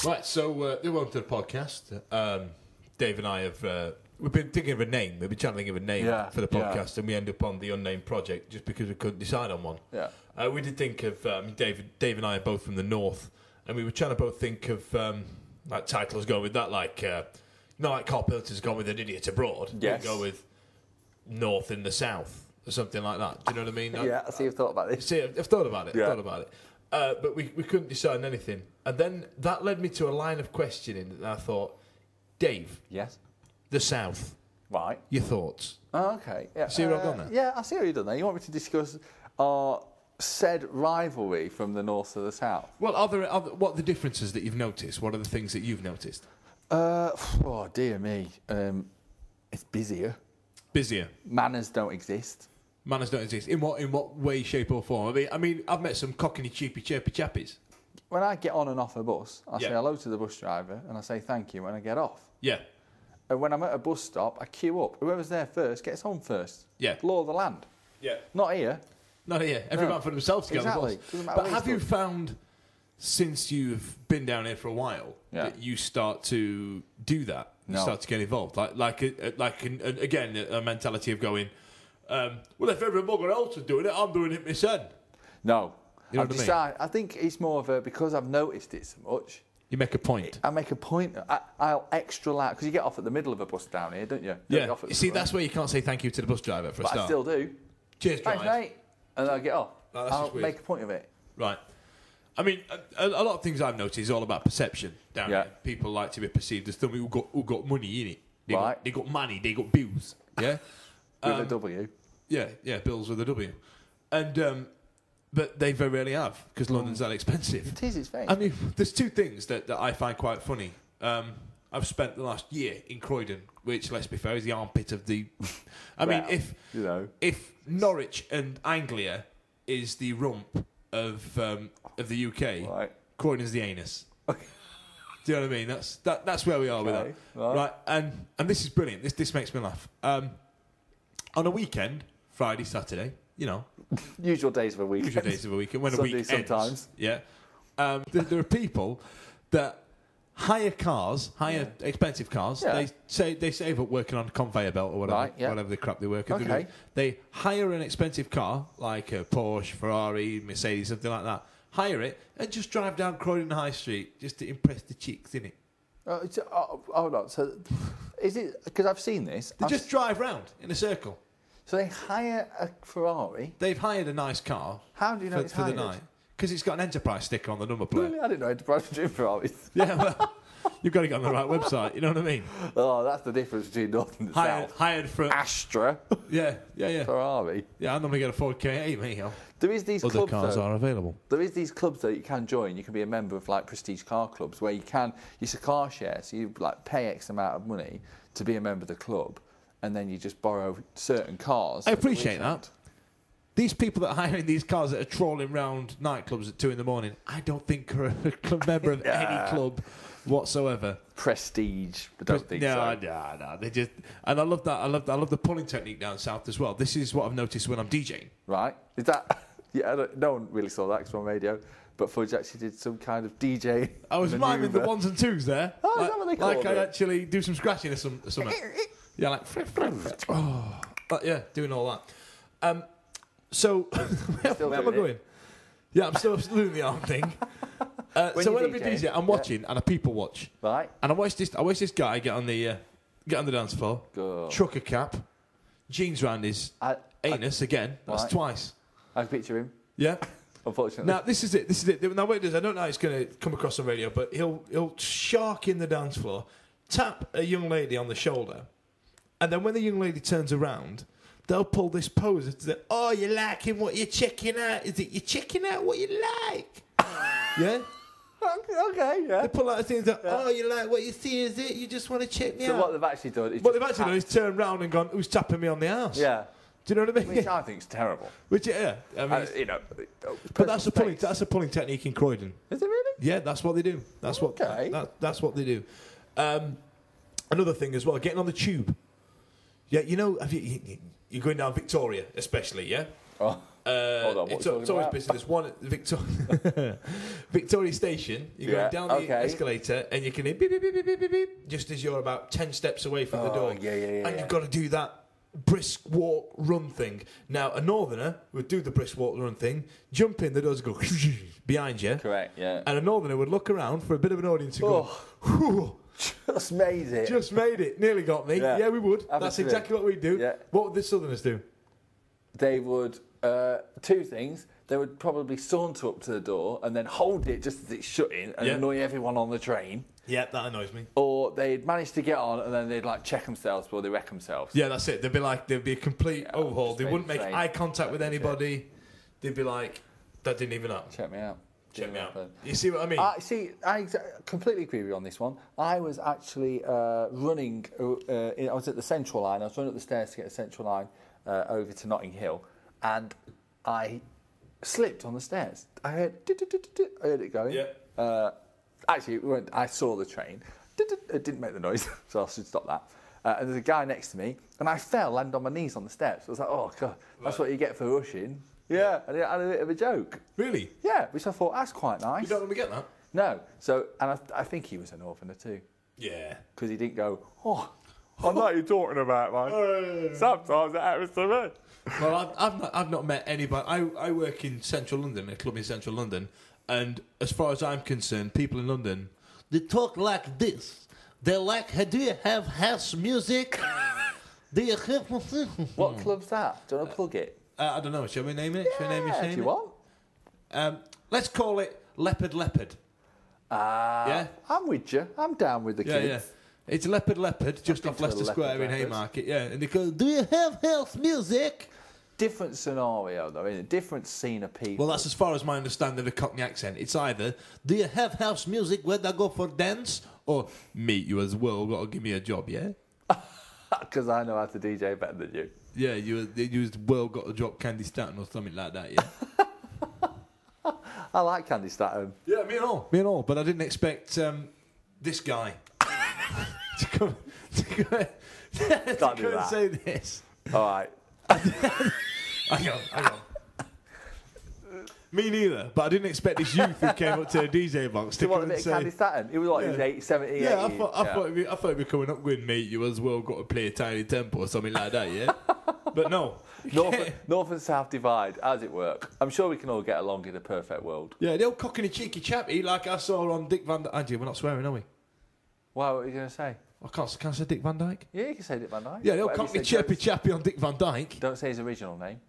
Right, so welcome to the podcast. Dave and I have we've been thinking of a name. We've been trying to think of a name for the podcast, and we end up on the Unnamed Project just because we couldn't decide on one. Yeah. We did think of Dave and I are both from the north, and we were trying to both think of like titles going with that, like like Carl Pilton's gone with An Idiot Abroad. Yes. We go with North in the South or something like that. Do you know what I mean? Yeah, I see you've thought about this. See, I've thought about it. Yeah. I've thought about it. But we couldn't decide on anything. And then that led me to a line of questioning, and I thought, Dave. Yes. The South. Right. Your thoughts? Oh, okay. Yeah. See where I've gone there? Yeah, I see what you've done there. You want me to discuss our said rivalry from the north to the south? Well, what are the differences that you've noticed? What are the things that you've noticed? Oh, dear me. It's busier. Busier. Manners don't exist. Manners don't exist. In what way, shape or form? I mean, I've met some cockney, cheapy, chirpy chappies. When I get on and off a bus, I Yeah. say hello to the bus driver and I say thank you when I get off. Yeah. And when I'm at a bus stop, I queue up. Whoever's there first gets home first. Yeah. Law of the land. Yeah. Not here. Not here. Every man for themselves to go on Exactly. the bus. Doesn't matter But where have you you found, since you've been down here for a while, that you start to do that? You No. start to get involved? Like again, a mentality of going, well, if every bugger else is doing it, I'm doing it myself. No. You know I've what I mean? decided, I think it's more of a, because I've noticed it so much, You make a point. I make a point. I'll extra loud, because you get off at the middle of a bus down here, don't you? Don't get off at You the see, front. that's where you can't say thank you to the bus driver for a But start. I still do. Cheers, drive. Thanks, mate. And then I get off. No, that's I'll just weird. make a point of it. Right. I mean, a lot of things I've noticed is all about perception down Yeah. here. People like to be perceived as somebody who got money in it. Right. They got money. They got bills. Yeah. With a W. Yeah, bills with a W. And but they very rarely have because London's that expensive. It is, it's very I mean, there's two things that I find quite funny. I've spent the last year in Croydon, which, let's be fair, is the armpit of the. I mean, Well, if Norwich and Anglia is the rump of the UK, Right. Croydon's the anus. Do you know what I mean? That's where we are with that. Okay, right. Right, and this is brilliant. This makes me laugh. On a weekend, Friday, Saturday, Usual days of a week. usual days of a weekend, when a Sunday week ends, sometimes. yeah. There are people that hire cars, expensive cars. Yeah. They save up working on a conveyor belt or whatever, Right, yeah. whatever the crap they work on. Okay. They hire an expensive car, like a Porsche, Ferrari, Mercedes, something like that. Hire it and just drive down Croydon High Street just to impress the chicks, innit? Hold on. So, is it because I've seen this? They just drive round in a circle. So they hire a Ferrari. They've hired a nice car. How do you know for, it's for the hired? night? Because it's got an Enterprise sticker on the number plate. Really, I didn't know Enterprise was doing Ferraris. Yeah, well, you've got to get on the right website. You know what I mean? Oh, that's the difference between North and the South. Hired for Astra, yeah. Ferrari. Yeah, I normally get a Ford K8, mate. There is these Other clubs. cars though. are available. There is these clubs that you can join. You can be a member of like prestige car clubs where it's a car share, so you like pay X amount of money to be a member of the club, and then you just borrow certain cars. I at the appreciate weekend. that. These people that are hiring these cars that are trawling around nightclubs at 2 a.m, I don't think are a club member of any club whatsoever. Prestige, I don't think so. No. They just, and I love that. I love the pulling technique down south as well. This is what I've noticed when I'm DJing. Right? Is that? Yeah, no one really saw that because on radio. But Fudge actually did some kind of DJ. I was miming the manoeuvre. ones and twos there. Oh, is that what they call Like it? I actually do some scratching or something. Yeah, like doing all that. So where am I doing going? Yeah, I'm still doing the arm thing. When So you're when I'm DJing, DJ, I'm watching and I people watch, Right? and I watch this guy get on the dance floor, Go. trucker cap, jeans round his anus again. That's Right. twice. I can picture him. Yeah. Unfortunately. Now this is it. Now what it is, I don't know how it's going to come across on radio, but he'll shark in the dance floor, tap a young lady on the shoulder, and then when the young lady turns around, they'll pull this pose. It's like, oh, you're liking what you're checking out? Is it you're checking out what you like? Yeah. Okay, yeah. They pull out a thing like, oh, you like what you see? Is it you just want to check me So out? what they've actually done is What they've actually done is turned round and gone, who's tapping me on the arse? Yeah. Do you know what I mean? Which I think is terrible. Which I mean, but that's a pulling technique in Croydon. Is it really? Yeah, that's what they do. That's what they do. Another thing as well, getting on the tube. Yeah, you're going down Victoria, especially. Yeah. Oh. Hold on, it's always busy. There's one at Victoria Station. You're going down the escalator, and you can hear beep, beep, beep, beep, beep, beep, beep, just as you're about 10 steps away from the door. And you've got to do that brisk walk run thing. Now, a northerner would do the brisk walk run thing, jump in, the doors go behind you. Correct, yeah. And a northerner would look around for a bit of an audience and go, whew. Just made it. Just made it. Nearly got me. Yeah, we would. That's exactly what we'd do. Yeah. What would the southerners do? They would, two things. They would probably saunter up to the door and then hold it just as it's shutting and annoy everyone on the train. Yeah, that annoys me. Or they'd manage to get on and then they'd like check themselves before they wreck themselves. Yeah, that's it. There'd be a complete overhaul. They wouldn't make eye contact with anybody. They'd be like, that didn't even happen. Check me out. Check me out. You see what I mean? I completely agree with you on this one. I was actually running, I was at the Central Line. I was running up the stairs to get the Central Line over to Notting Hill, and I slipped on the stairs. I heard it going. Yeah. Actually, I saw the train. It didn't make the noise, so I should stop that. And there's a guy next to me, and I fell, landed on my knees on the steps. I was like, oh, God, that's what you get for rushing. Yeah, and I had a bit of a joke. Really? Yeah, which I thought, that's quite nice. You don't let me get that? No. So, and I think he was a northerner too. Yeah. Because he didn't go, oh, I know what you're talking about, man. Sometimes it happens to me. Well, I've not met anybody. I work in Central London, a club in Central London, and as far as I'm concerned, people in London, they talk like this. They're like, do you have house music? Do you have... What club's that? Do you want to plug it? I don't know. Shall we name it? Shall we name it? If you want. Let's call it Leopard Leopard. Yeah? I'm with you. I'm down with the kids. Yeah. It's Leopard just off Leicester Square in Haymarket. Yeah, and they go, do you have house music? Different scenario, though, isn't it? Different scene of people. Well, that's as far as my understanding of the Cockney accent. It's either, do you have house music where they go for dance? Or, mate, you as well got to give me a job, yeah? Because I know how to DJ better than you. Yeah, you as well got to drop Candy Staton or something like that, yeah? I like Candy Staton. Yeah, me and all. But I didn't expect this guy to come and say this. All right. Hang on. Me neither, but I didn't expect this youth who came up to a DJ box to come and say... Candy Staton? He was like, he was 8, 70, yeah, 80. I thought he'd be coming up with, mate, you as well got to play a tiny tempo or something like that, yeah? But no. North and South divide. How does it work? I'm sure we can all get along in a perfect world. Yeah, the old cockney cheeky chappy like I saw on Dick Van Dyke. We're not swearing, are we? Wow, what are you going to say? I can't say Dick Van Dyke. Yeah, you can say Dick Van Dyke. Yeah, the old cockney chirpy chappy on Dick Van Dyke. Don't say his original name.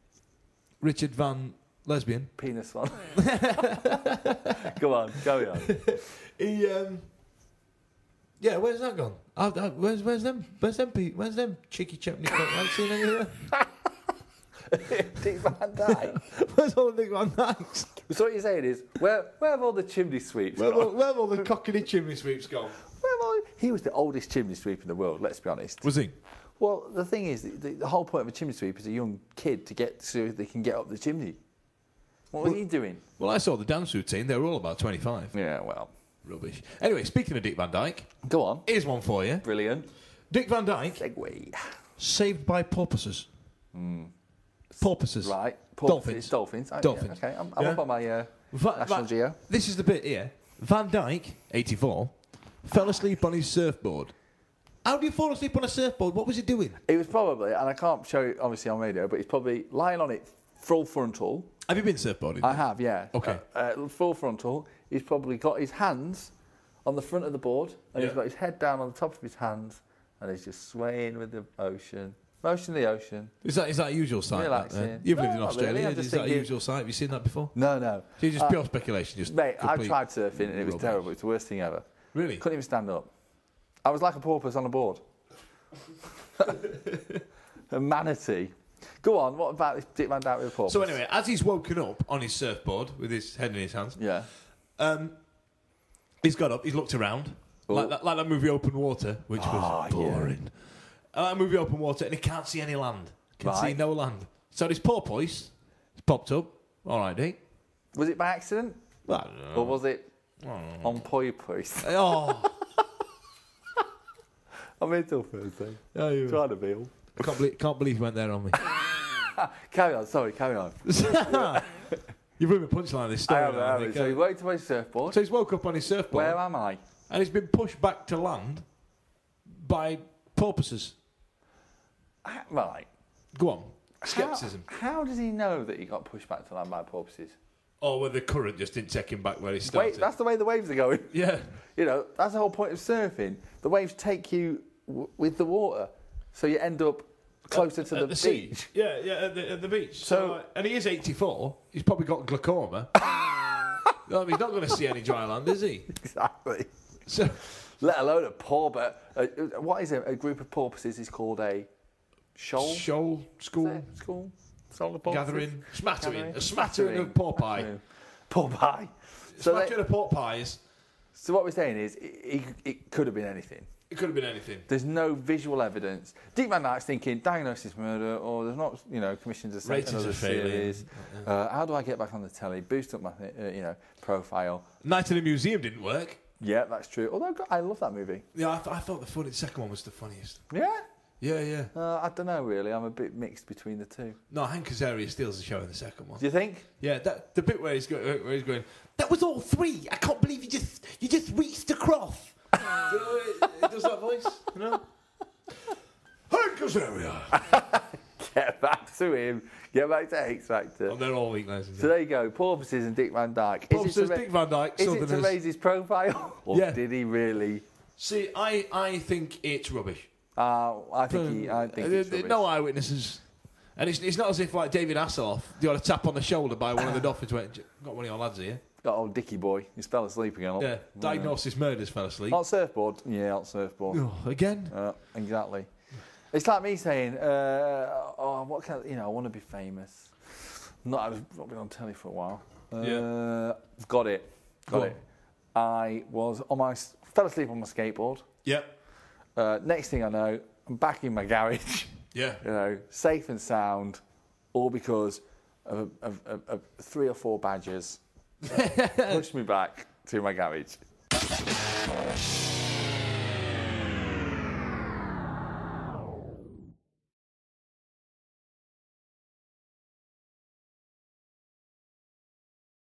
Richard Van Lesbian. Penis one. Go on, carry on. He, yeah, where's that gone? Where's them cheeky chappy? I've seen any of them. Dick Van Dyke. Where's all the Dick Van Dykes? So what you're saying is, where have all the chimney sweeps gone? Where have all the cockney chimney sweeps gone? He was the oldest chimney sweep in the world, let's be honest. Was he? Well, the thing is, the whole point of a chimney sweep is a young kid to get so they can get up the chimney. What was he doing? Well, I saw the dance routine. They were all about 25. Yeah, well. Rubbish. Anyway, speaking of Dick Van Dyke. Go on. Here's one for you. Brilliant. Dick Van Dyke. Segway. Saved by porpoises. Porpoises. Right. Dolphins. Dolphins. Dolphins. Yeah, okay, I'm up on my National Geo. This is the bit here. Van Dyke, 84, fell asleep on his surfboard. How do you fall asleep on a surfboard? What was he doing? He was probably, and I can't show it obviously on radio, but he's probably lying on it full frontal. Have you been surfboarding? I have, yeah. Okay. Full frontal. He's probably got his hands on the front of the board, and he's got his head down on the top of his hands, and he's just swaying with the ocean. Motion of the ocean. Is that a usual sight? Relaxing. You've lived in Australia. Really. Is that a usual sight? Have you seen that before? No. So it's just pure speculation. Just mate, I tried surfing and it was terrible. It's the worst thing ever. Really? Couldn't even stand up. I was like a porpoise on a board. A manatee. Go on, what about this Dick Van Dyke with a porpoise? So anyway, as he's woken up on his surfboard with his head in his hands, he's got up, he's looked around, like that movie Open Water, which was boring. Yeah. That movie Open Water, and he can't see any land. Can see no land. So this porpoise has popped up. All right, Dick. Was it by accident? Well, I don't know. Or was it on purpose? Oh. I'm into Thursday. Oh, you trying to be all. Can't believe you went there on me. Carry on, sorry, carry on. You've ruined the punchline of this story. I have. So he woke up on his surfboard. So he's woke up on his surfboard. Where am I? And he's been pushed back to land by porpoises. Right. Go on. Skepticism. How does he know that he got pushed back to land by porpoises? Or whether the current just didn't take him back where he started. Wait, that's the way the waves are going. Yeah. You know, that's the whole point of surfing. The waves take you with the water, so you end up closer to the beach. Sea. Yeah, at the beach. So, and he is 84. He's probably got glaucoma. He's not going to see any dry land, is he? Exactly. So, let alone a porpoise. What is it? A group of porpoises is called a shoal. Shoal, school, gathering, smattering. A smattering of porpoise. Porpoise. Smattering of porpoise. So what we're saying is, it could have been anything. It could have been anything. There's no visual evidence. Dick Van Dyke's thinking, diagnosis murder, or there's not, commissioned another series. How do I get back on the telly? Boost up my, profile. Night in the Museum didn't work. Yeah, that's true. Although I love that movie. Yeah, I thought the second one was the funniest. Yeah? Yeah. I don't know, really. I'm a bit mixed between the two. No, Hank Azaria steals the show in the second one. Do you think? Yeah, the bit where he's going, that was all three. I can't believe you just reached across. It does that voice, you know? Hank Azaria. Get back to him. Get back to X Factor. Oh, they're all weaknesses. So there you go. Porpoises and Dick Van Dyke. Porpoises, Dick Van Dyke. Is it to raise his profile? Or did he really? See, I think it's rubbish. I think it's rubbish. No eyewitnesses. And it's not as if, like, David Hasselhoff, you got a tap on the shoulder by one of the dolphins went, got one of your lads here. Got old Dickie boy. He's fell asleep again. Yeah, diagnosis murders fell asleep. On surfboard. Yeah, on surfboard. Oh, again? Exactly. It's like me saying, what can I want to be famous. I've not been on telly for a while. Got it. I fell asleep on my skateboard. Yep. Next thing I know, I'm back in my garage. Yeah. Safe and sound, all because of 3 or 4 badgers pushed me back to my garage.